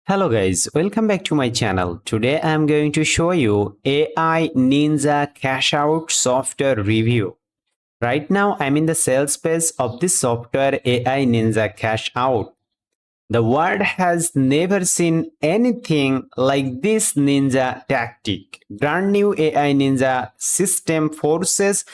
Hello guys, welcome back to my channel. Today I am going to show you AI Ninja Cashout software review. Right now I'm in the sales phase of this software AI Ninja Cashout. The world has never seen anything like this ninja tactic. Brand new AI Ninja system forces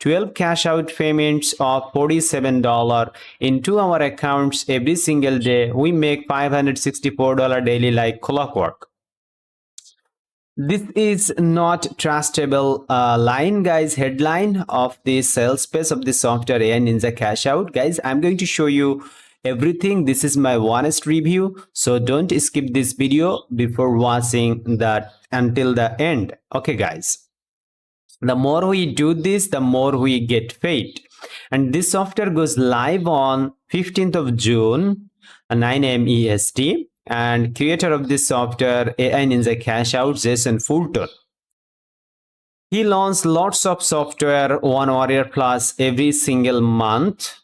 12 cash out payments of $47 into our accounts every single day. We make $564 daily like clockwork. This is not trustable line, guys. Headline of the sales page of the software AI Ninja Cash Out. Guys, I'm going to show you everything. This is my honest review, so don't skip this video before watching that until the end. Okay, guys. The more we do this, the more we get paid. And this software goes live on 15th of June, 9 a.m. EST. And creator of this software, AI Ninja Cash Out, Jason Fulton. He launched lots of software, One Warrior Plus, every single month.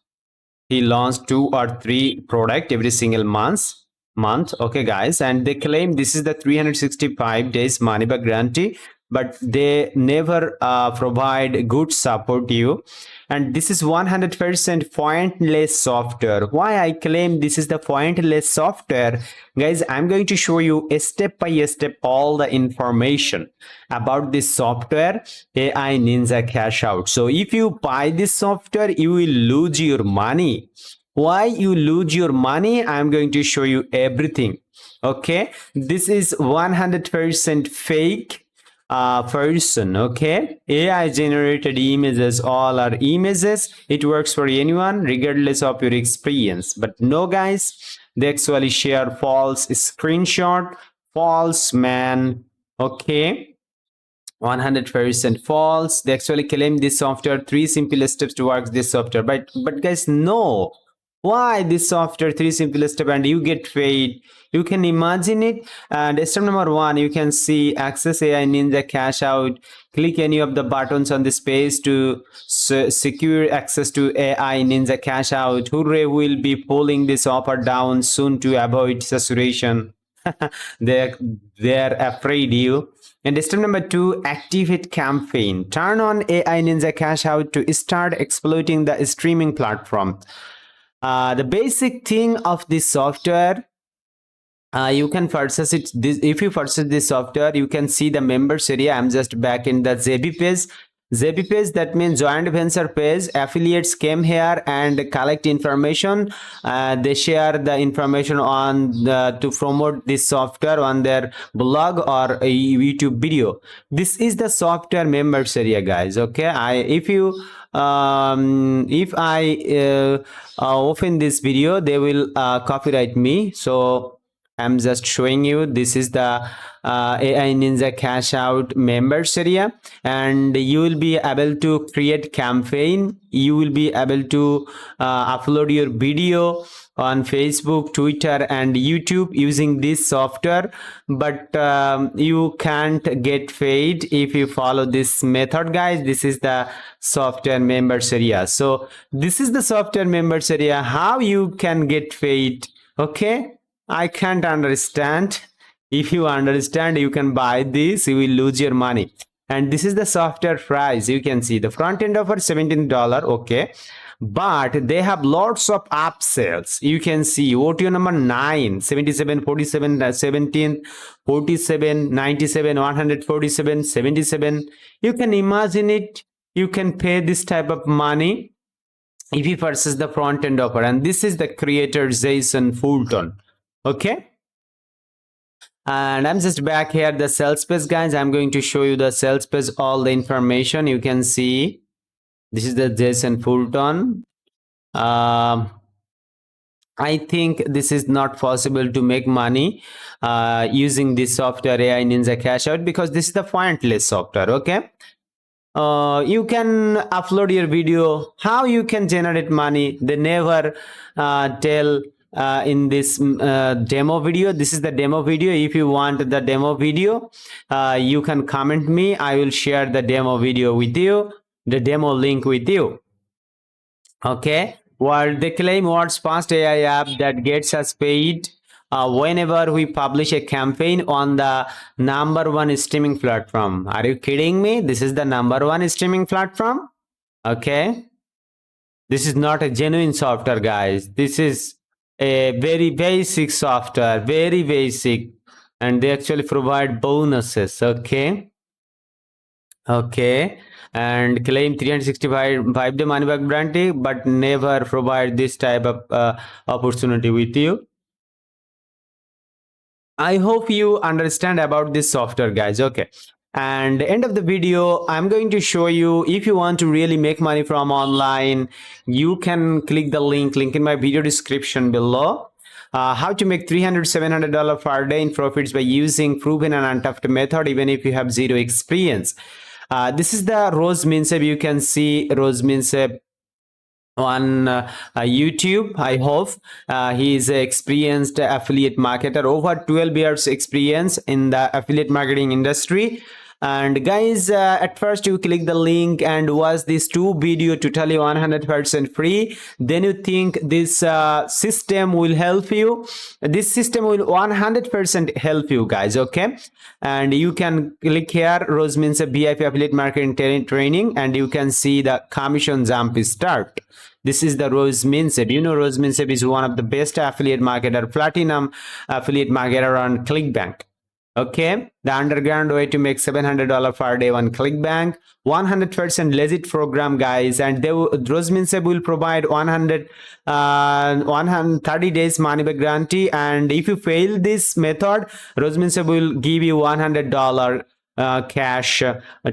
He launched 2 or 3 product every single month. Okay, guys, and they claim this is the 365 days money back guarantee, but they never provide good support to you. And this is 100% pointless software. Why I claim this is the pointless software, guys? I'm going to show you a step by step all the information about this software, AI Ninja Cash Out. So if you buy this software, you will lose your money. Why you lose your money? I'm going to show you everything. Okay, this is 100% fake person. Okay, AI generated images, all are images. It works for anyone regardless of your experience. But no, guys, they actually share false screenshot, false man. Okay, 100% false. They actually claim this software 3 simple steps to work this software, but guys, no. Why this software 3 simple step and you get paid? You can imagine it. And step number 1, you can see access AI Ninja Cash Out. Click any of the buttons on this page to secure access to AI Ninja Cash Out. Hooray, will be pulling this up or down soon to avoid saturation. they're afraid you. And step number 2, activate campaign. Turn on AI Ninja Cash Out to start exploiting the streaming platform. The basic thing of this software, you can purchase it. If you purchase this software, you can see the members area. I'm just back in the ZB page. ZB page, that means joint venture page. Affiliates came here and collect information. They share the information on to promote this software on their blog or a YouTube video. This is the software members area, guys. Okay, if I open this video, they will copyright me. So I'm just showing you, this is the AI Ninja Cash Out members area, and you will be able to create campaign. You will be able to upload your video on Facebook, Twitter, and YouTube using this software, but you can't get paid if you follow this method, guys. This is the software members area. So this is the software members area, how you can get paid. Okay, I can't understand. If you understand, you can buy this, you will lose your money. And this is the software price. You can see the front end offer $17. Okay, but they have lots of upsells. You can see OTO number 9, 77, 47, 17, 47, 97, 147, 77. You can imagine it. You can pay this type of money if you purchase the front end offer. And this is the creator, Jason Fulton. Okay, and I'm just back here the sales page, guys. I'm going to show you the sales page, all the information. You can see this is the Jason Fulton. I think this is not possible to make money using this software AI Ninja Cash Out, because this is the pointless software. Okay, you can upload your video. How you can generate money, they never tell in this demo video. This is the demo video. If you want the demo video, you can comment me. I will share the demo video with you, the demo link with you. Okay, well, they claim what's fast AI app that gets us paid whenever we publish a campaign on the number one streaming platform. Are you kidding me? This is the number one streaming platform. Okay, this is not a genuine software, guys. This is a very basic software, very basic, and they actually provide bonuses. Okay, and claim 365 day money back guarantee, but never provide this type of opportunity with you. I hope you understand about this software, guys. Okay. And end of the video, I'm going to show you, if you want to really make money from online, you can click the link in my video description below. How to make $300, $700 per day in profits by using proven and untapped method, even if you have zero experience. This is the Rose Minseb. You can see Rose Minseb on YouTube. I hope he is an experienced affiliate marketer, over 12 years experience in the affiliate marketing industry. And guys, at first you click the link and watch these two video totally 100% free. Then you think this system will help you. This system will 100% help you, guys. Okay, and you can click here Rose means a VIP affiliate marketing training, and you can see the commission jump start. This is the Rose Minseb. You know, Rose Minseb is one of the best affiliate marketer, platinum affiliate marketer on ClickBank. Okay, the underground way to make $700 per day on ClickBank, 100% legit program, guys. And Rose Minseb will provide 130 days money back guarantee. And if you fail this method, Rose Minseb will give you $100 cash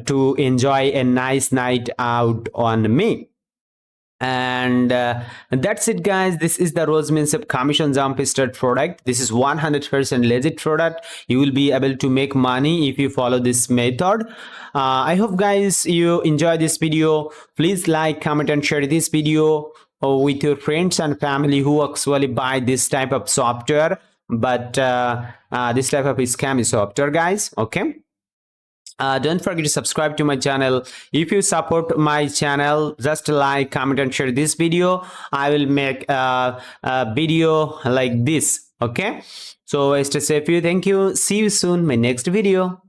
to enjoy a nice night out on me. And that's it, guys. This is the Rose Minseb commission jump start product. This is 100% legit product. You will be able to make money if you follow this method. I hope, guys, you enjoy this video. Please like, comment and share this video with your friends and family who actually buy this type of software, but this type of scam software, guys. Okay, don't forget to subscribe to my channel. If you support my channel, just like, comment and share this video. I will make a video like this. Okay, so stay safe. Thank you. See you soon in my next video.